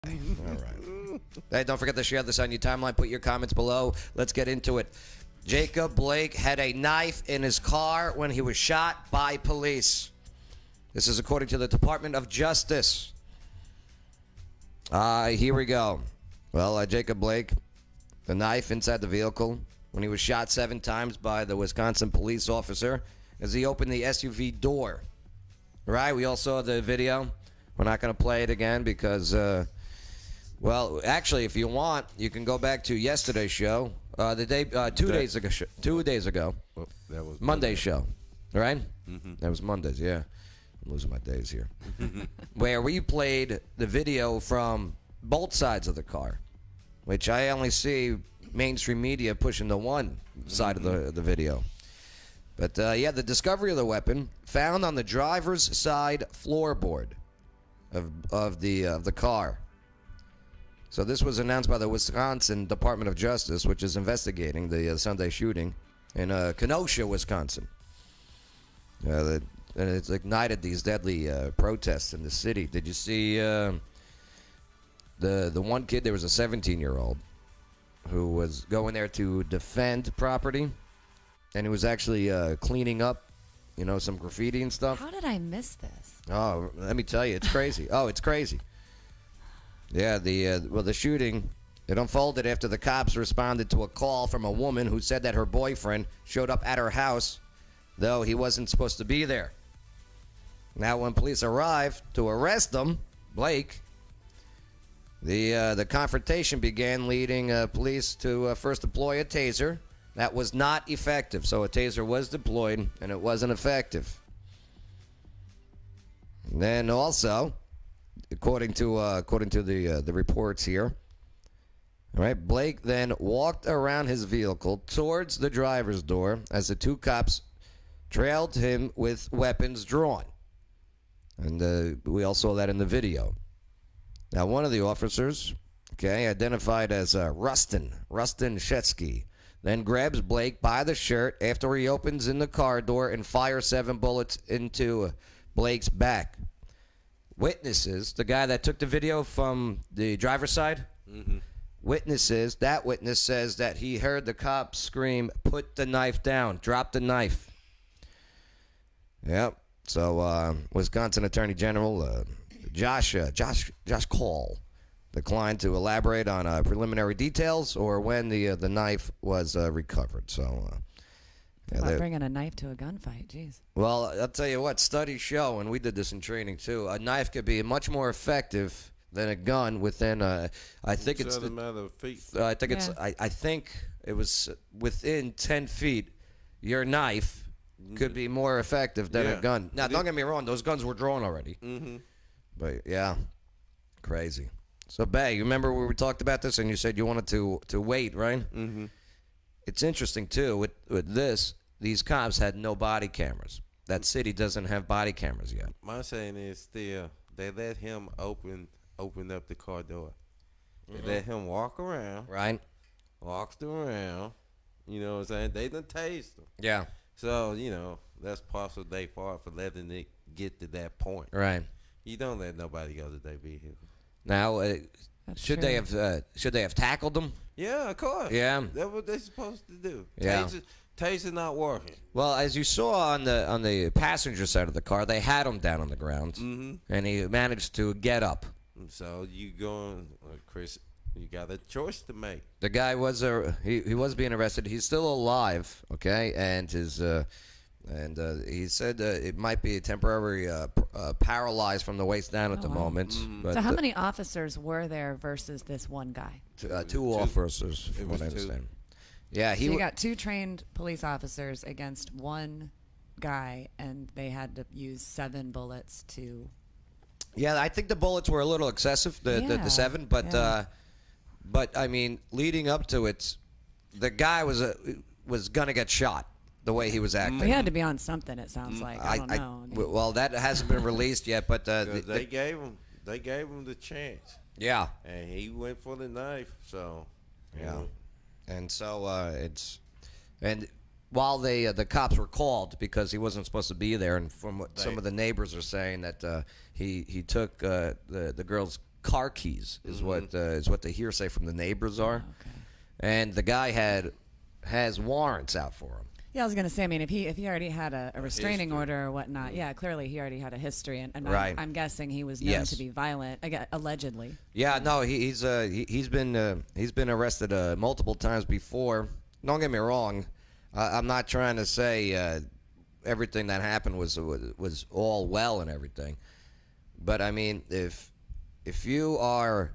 All right. Hey, don't forget to share this on your timeline. Put your comments below. Let's get into it. Jacob Blake had a knife in his car when he was shot by police. This is according to the Department of Justice. Here we go. Well, Jacob Blake, the knife inside the vehicle when he was shot 7 times by the Wisconsin police officer as he opened the SUV door. Right? We all saw the video. We're not going to play it again because, well, actually, if you want, you can go back to yesterday's show. The day, 2 days ago. 2 days ago. Well, that was Monday's show. Right? Mm-hmm. That was Monday's, yeah. I'm losing my days here. Where we played the video from both sides of the car, which I only see mainstream media pushing the one side of the video. But, yeah, the discovery of the weapon found on the driver's side floorboard of the car. So this was announced by the Wisconsin Department of Justice, which is investigating the Sunday shooting in Kenosha, Wisconsin. And it's ignited these deadly protests in the city. Did you see the one kid? There was a 17-year-old who was going there to defend property, and he was actually cleaning up, you know, some graffiti and stuff. How did I miss this? Oh, let me tell you, it's crazy. Oh, it's crazy. Yeah, the shooting, it unfolded after the cops responded to a call from a woman who said that her boyfriend showed up at her house, though he wasn't supposed to be there. Now, when police arrived to arrest him, Blake, the confrontation began, leading police to first deploy a taser. That was not effective, so a taser was deployed, and it wasn't effective. And then also, according to the reports here, all right, Blake then walked around his vehicle towards the driver's door as the 2 cops trailed him with weapons drawn. And we all saw that in the video. Now, one of the officers, okay, identified as Rustin Shetsky, then grabs Blake by the shirt after he opens in the car door and fires 7 bullets into Blake's back. Witnesses, the guy that took the video from the driver's side, witness says that he heard the cop scream, "Put the knife down, drop the knife." Yep. So Wisconsin Attorney General Josh Call declined to elaborate on preliminary details or when the knife was recovered. So. About bringing a knife to a gunfight, jeez. Well, I'll tell you what, studies show, and we did this in training too, a knife could be much more effective than a gun within, I think it's... a matter of feet. I think it's, I think it was within 10 feet, your knife could be more effective than a gun. Now, don't get me wrong, those guns were drawn already. But, yeah, crazy. So, Bay, you remember when we talked about this and you said you wanted to wait, right? It's interesting, too, with this. These cops had no body cameras. That city doesn't have body cameras yet. My saying is still, they let him open up the car door. They let him walk around. Right. Walked around. You know what I'm saying? They done tased him. Yeah. So, you know, that's partial they fault for letting it get to that point. Right. You don't let nobody go to their vehicle. Now, should they have tackled them? Yeah, of course. Yeah. That's what they're supposed to do. Yeah. Taser not working. Well, as you saw on the passenger side of the car, they had him down on the ground, and he managed to get up. So you going, Chris? You got a choice to make. The guy was he was being arrested. He's still alive, okay, and his he said it might be temporary paralyzed from the waist down at the moment. But, so how many officers were there versus this one guy? 2 officers, from what I understand. Yeah, So you got 2 trained police officers against 1 guy, and they had to use 7 bullets to. Yeah, I think the bullets were a little excessive, the 7, but I mean, leading up to it, the guy was gonna get shot the way he was acting. He had to be on something. It sounds like I don't know. Well, that hasn't been released yet, but they gave him the chance. Yeah, and he went for the knife. So yeah. And so while the cops were called because he wasn't supposed to be there, and from what some of the neighbors are saying that he took the girl's car keys, is what the hearsay from the neighbors are. Okay. And the guy has warrants out for him. Yeah, I was gonna say. I mean, if he already had a restraining history. order or whatnot, yeah, clearly he already had a history, and Right. I'm guessing he was known Yes. to be violent, allegedly. Yeah, no, he's been arrested multiple times before. Don't get me wrong, I'm not trying to say everything that happened was all well and everything, but I mean, if you are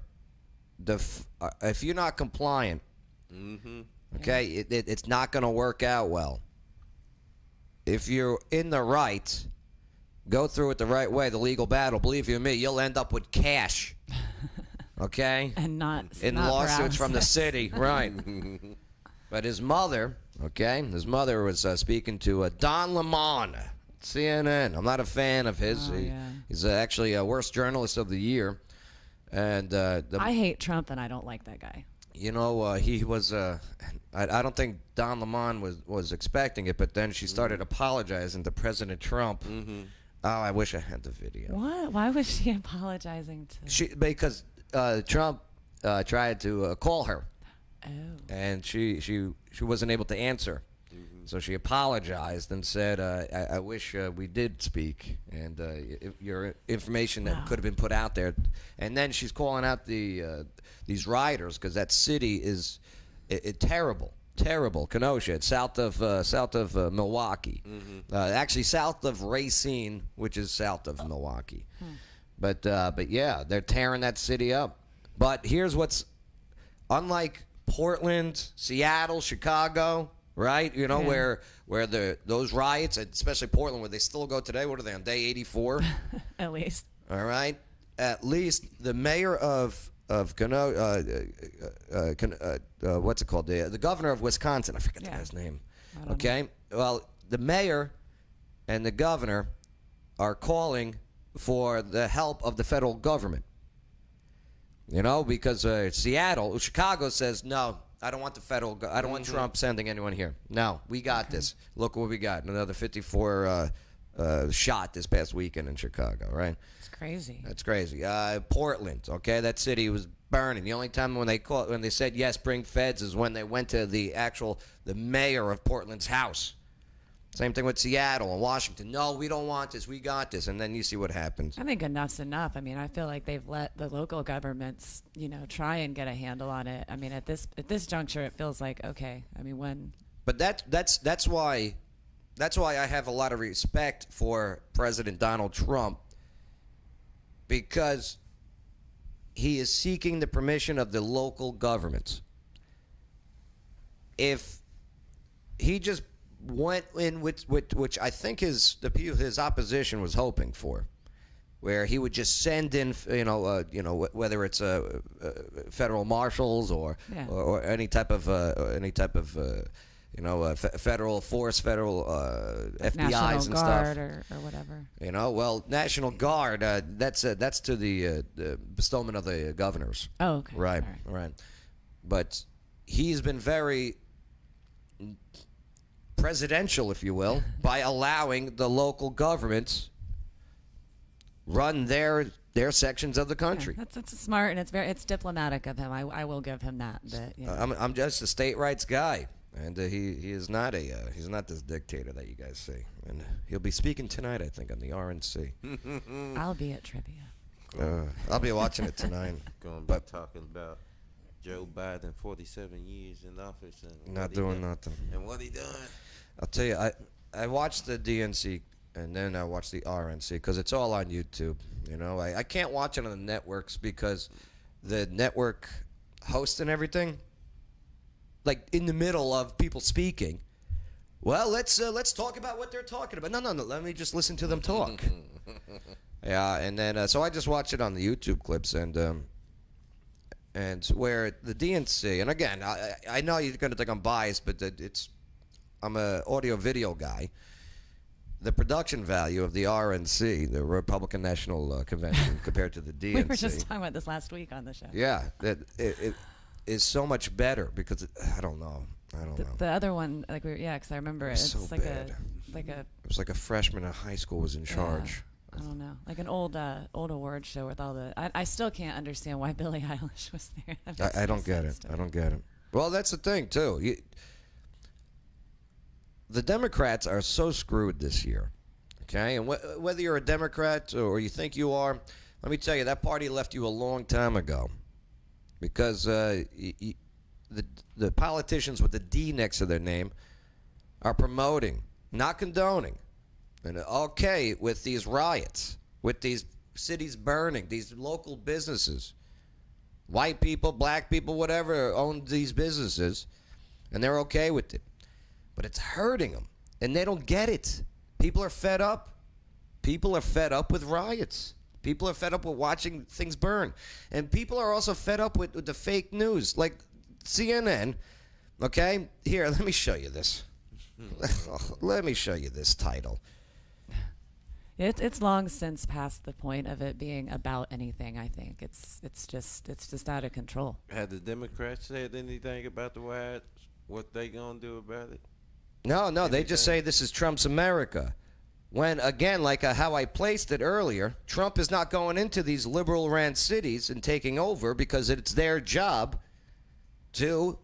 if you're not compliant, okay, it's not going to work out well. If you're in the right, go through it the right way, the legal battle. Believe you me, you'll end up with cash. Okay? And not In not lawsuits from the paralysis. city, right? But his mother, his mother was speaking to Don Lemon, CNN. I'm not a fan of his. Oh, yeah. He's actually a worst journalist of the year. And I hate Trump, and I don't like that guy. he was. I don't think Don Lemon was expecting it, but then she started apologizing to President Trump. Oh, I wish I had the video. What? Why was she apologizing to? Because Trump tried to call her, Oh. and she wasn't able to answer. So she apologized and said, I wish we did speak, and your information that could have been put out there. And then she's calling out these rioters because that city is terrible. Kenosha. It's south of Milwaukee. Actually, south of Racine, which is south of Milwaukee. But yeah, they're tearing that city up. But here's what's unlike Portland, Seattle, Chicago, right? You know, Yeah. where those riots, especially Portland, where they still go today. What are they on day 84? At least. All right. At least the mayor of Kenosha, what's it called? The governor of Wisconsin. I forget the Yeah. guy's name. I don't Okay. Well, the mayor and the governor are calling for the help of the federal government. You know, because Chicago says no. I don't want the federal. I don't want Trump sending anyone here. No, we got this. Look what we got. Another 54 shot this past weekend in Chicago. Right. It's crazy. That's crazy. Portland, okay, that city was burning. The only time when they said yes, bring feds, is when they went to the mayor of Portland's house. Same thing with Seattle and Washington. No, we don't want this. We got this. And then you see what happens. I think enough's enough. I mean, I feel like they've let the local governments, try and get a handle on it. I mean, at this juncture, it feels like okay. I mean, when But that's why I have a lot of respect for President Donald Trump, because he is seeking the permission of the local governments. If he just went in with which I think his opposition was hoping for, where he would just send in whether it's federal marshals or any type of federal force, federal FBI's National and Guard stuff. or whatever. Well, National Guard, that's to the bestowment of the governors. Oh, okay. Right, All right. But he's been very presidential, if you will, by allowing the local governments run their sections of the country. Yeah, that's smart, and it's diplomatic of him. I will give him that. But I'm just a state rights guy, and he is not he's not this dictator that you guys see. And he'll be speaking tonight, I think, on the RNC. I'll be at trivia. I'll be watching it tonight. Going to be talking about Joe Biden, 47 years in office, and Not what he doing done. nothing. And what he done? I'll tell you, I watched the DNC and then I watched the RNC because it's all on YouTube. I can't watch it on the networks because the network host and everything, like in the middle of people speaking, well, let's talk about what they're talking about. No, let me just listen to them talk. Yeah, and then so I just watched it on the YouTube clips and where the DNC, and again, I know you're going to think I'm biased, but I'm a audio-video guy. The production value of the RNC, the Republican National Convention, compared to the DNC. We were just talking about this last week on the show. Yeah, that it is so much better because I don't know. The other one, because I remember It was it's so like bad. a It was like a freshman in high school was in charge. I don't know, like an old award show with all the. I still can't understand why Billie Eilish was there. That makes I no don't get it. sense to I me. don't get it. Well, that's the thing too. The Democrats are so screwed this year. Okay, and whether you're a Democrat or you think you are, let me tell you, that party left you a long time ago, because the politicians with the D next to their name are promoting, not condoning, and okay with these riots, with these cities burning, these local businesses, white people, black people, whatever own these businesses, and they're okay with it, but it's hurting them, and they don't get it. People are fed up. People are fed up with riots. People are fed up with watching things burn. And people are also fed up with the fake news. Like CNN, okay? Here, let me show you this. Let me show you this title. It's long since past the point of it being about anything. I think it's just out of control. Had the Democrats said anything about the riots? What they gonna do about it? No, they just say this is Trump's America. When, again, like how I placed it earlier, Trump is not going into these liberal-ran cities and taking over because it's their job to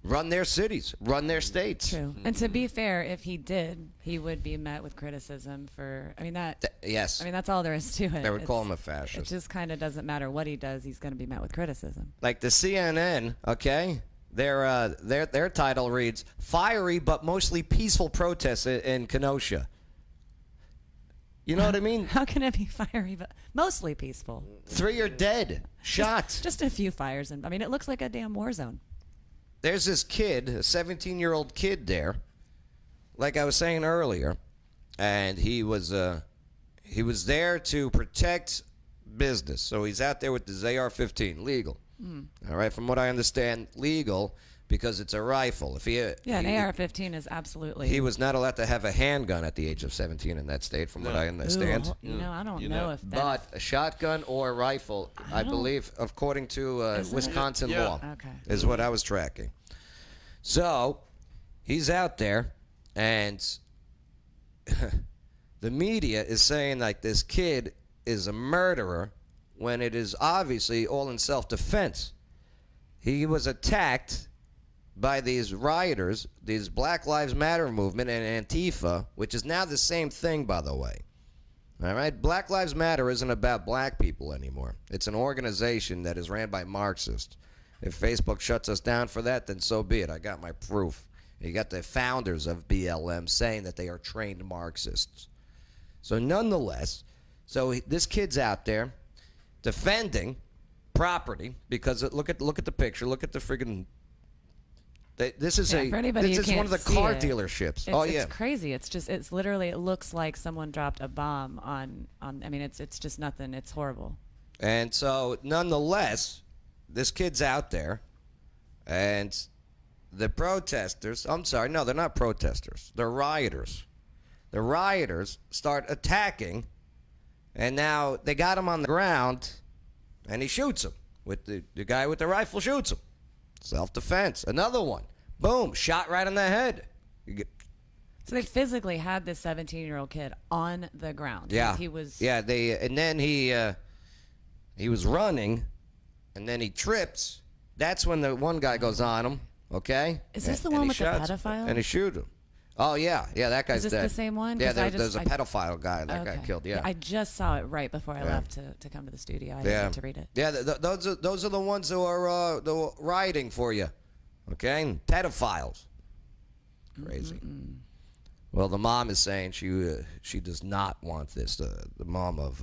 run their cities, run their states. True. And to be fair, if he did, he would be met with criticism for. I mean that. Yes. I mean that's all there is to it. They would call him a It fascist. just kind of doesn't matter what he does; he's going to be met with criticism. Like the CNN, okay? Their title reads, "Fiery but mostly peaceful protests in Kenosha." You know what I mean? How can it be fiery but mostly peaceful? 3 are dead, shot. Just a few fires, and I mean it looks like a damn war zone. There's this kid, a 17-year-old kid there, like I was saying earlier, and he was there to protect business. So he's out there with his AR-15, legal. All right, from what I understand, legal because it's a rifle. If Yeah, an AR-15 is absolutely. he was not allowed to have a handgun at the age of 17 in that state, from what I understand. Ooh, you know, I don't You know know. if that. But a shotgun or a rifle, I don't- believe, according to Isn't it? Wisconsin Yeah. law, Okay. is what I was tracking. So he's out there, and the media is saying like this kid is a murderer when it is obviously all in self-defense. He was attacked by these rioters, these Black Lives Matter movement and Antifa, which is now the same thing, by the way. All right? Black Lives Matter isn't about black people anymore. It's an organization that is ran by Marxists. If Facebook shuts us down for that, then so be it. I got my proof. You got the founders of BLM saying that they are trained Marxists. So nonetheless, this kid's out there defending property because look at the picture. Look at the friggin'. This is Yeah, for anybody this who is one can't of the see car it, dealerships. It's crazy. It's literally, it looks like someone dropped a bomb on. I mean, it's just nothing. It's horrible. And so, nonetheless, this kid's out there, and the protesters. I'm sorry, no, they're not protesters. They're rioters. The rioters start attacking, and now they got him on the ground, and he shoots him. With the guy with the rifle shoots him. Self-defense. Another one. Boom. Shot right in the head. So they physically had this 17-year-old kid on the ground. Yeah. He was. Yeah. And then he was running, and then he trips. That's when the one guy goes on him. Okay. Is this the And one he with the shots- pedophile? And he shoot him. Oh yeah, that guy's Is this dead. the same one? Yeah, 'Cause I there's a just- pedophile guy that got Okay. killed. Yeah. I just saw it right before I Yeah. left to come to the studio. I didn't get to read it. Yeah, those are the ones who are the rioting for you, okay? Pedophiles. Crazy. Well, the mom is saying she does not want this. The mom of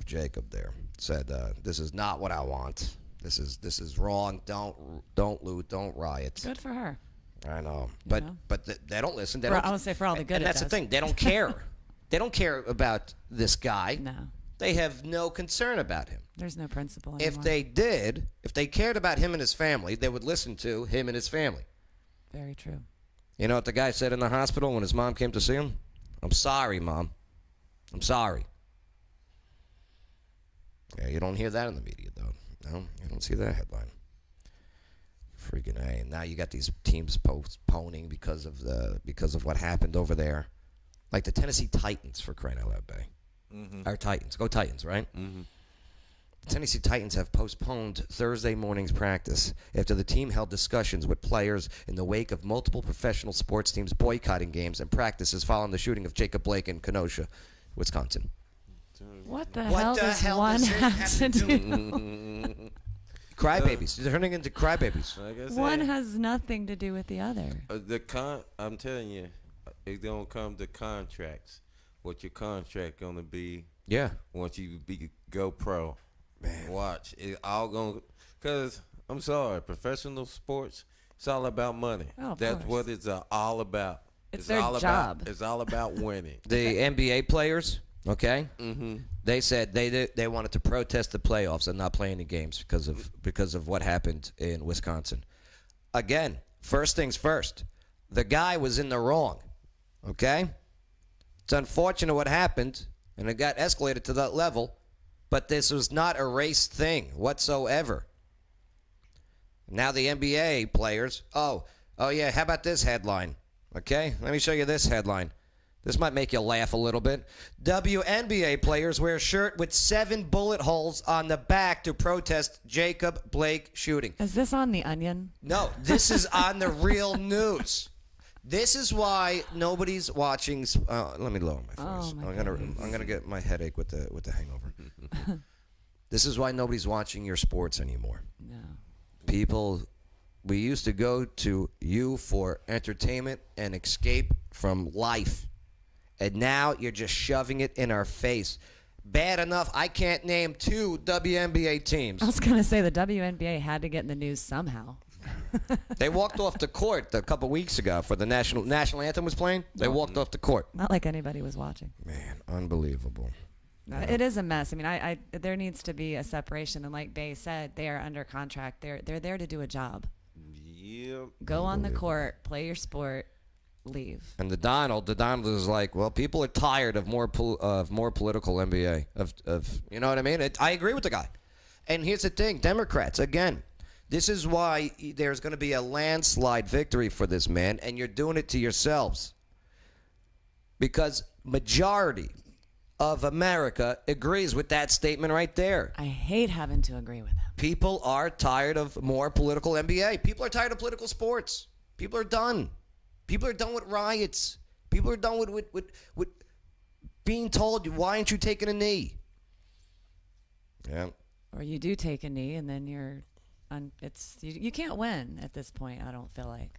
Jacob there said this is not what I want. This is wrong. Don't loot. Don't riot. Good for her. I know, but know? they don't listen. They For- don't, I would say for all the good And it that's the does. thing. They don't care. They don't care about this guy. No, They have no concern about him. there's no principle anymore. If they did, if they cared about him and his family, they would listen to him and his family. Very true. You know what the guy said in the hospital when his mom came to see him? I'm sorry, Mom. I'm sorry. Yeah, you don't hear that in the media, though. No, you don't see that headline. Freaking A. And now you got these teams postponing because of what happened over there. Like the Tennessee Titans, for crying out loud, Bay. Our Titans. Go Titans, right? The Tennessee Titans have postponed Thursday morning's practice after the team held discussions with players in the wake of multiple professional sports teams boycotting games and practices following the shooting of Jacob Blake in Kenosha, Wisconsin. What the hell does one does it have to do? Crybabies. They're turning into crybabies. Like I said, One has nothing to do with the other. I'm telling you, it's gonna come to contracts. What your contract gonna be? Yeah. Once you go pro, man, watch it all gonna. Cause I'm sorry, professional sports, it's all about money. Oh, of That's course. what it's all about. It's their all job. It's all about winning. The NBA players, okay? They said they wanted to protest the playoffs and not play any games because of what happened in Wisconsin. Again, first things first. The guy was in the wrong, okay? It's unfortunate what happened, and it got escalated to that level, but this was not a race thing whatsoever. Now the NBA players, oh yeah, how about this headline? Okay, let me show you this headline. This might make you laugh a little bit. WNBA players wear shirt with 7 bullet holes on the back to protest Jacob Blake shooting. Is this on The Onion? No, this is on the real news. This is why nobody's watching. Let me lower my voice. Oh, my I'm gonna get my headache with the hangover. This is why nobody's watching your sports anymore. No. People, we used to go to you for entertainment and escape from life. And now you're just shoving it in our face. Bad enough, I can't name 2 WNBA teams. I was going to say the WNBA had to get in the news somehow. They walked off the court a couple weeks ago for the national anthem was playing. They walked off the court. Not like anybody was watching. Man, unbelievable. No, it is a mess. I mean, there needs to be a separation. And like Bay said, they are under contract. They're there to do a job. Yep. Go on the court, play your sport, leave. And the Donald is like, well, people are tired of more political NBA. Of you know what I mean? I agree with the guy. And here's the thing, Democrats again. This is why there's going to be a landslide victory for this man, and you're doing it to yourselves. Because majority of America agrees with that statement right there. I hate having to agree with him. People are tired of more political NBA. People are tired of political sports. People are done. People are done with riots. People are done with being told, why aren't you taking a knee? Yeah. Or you do take a knee and then you can't win at this point, I don't feel like.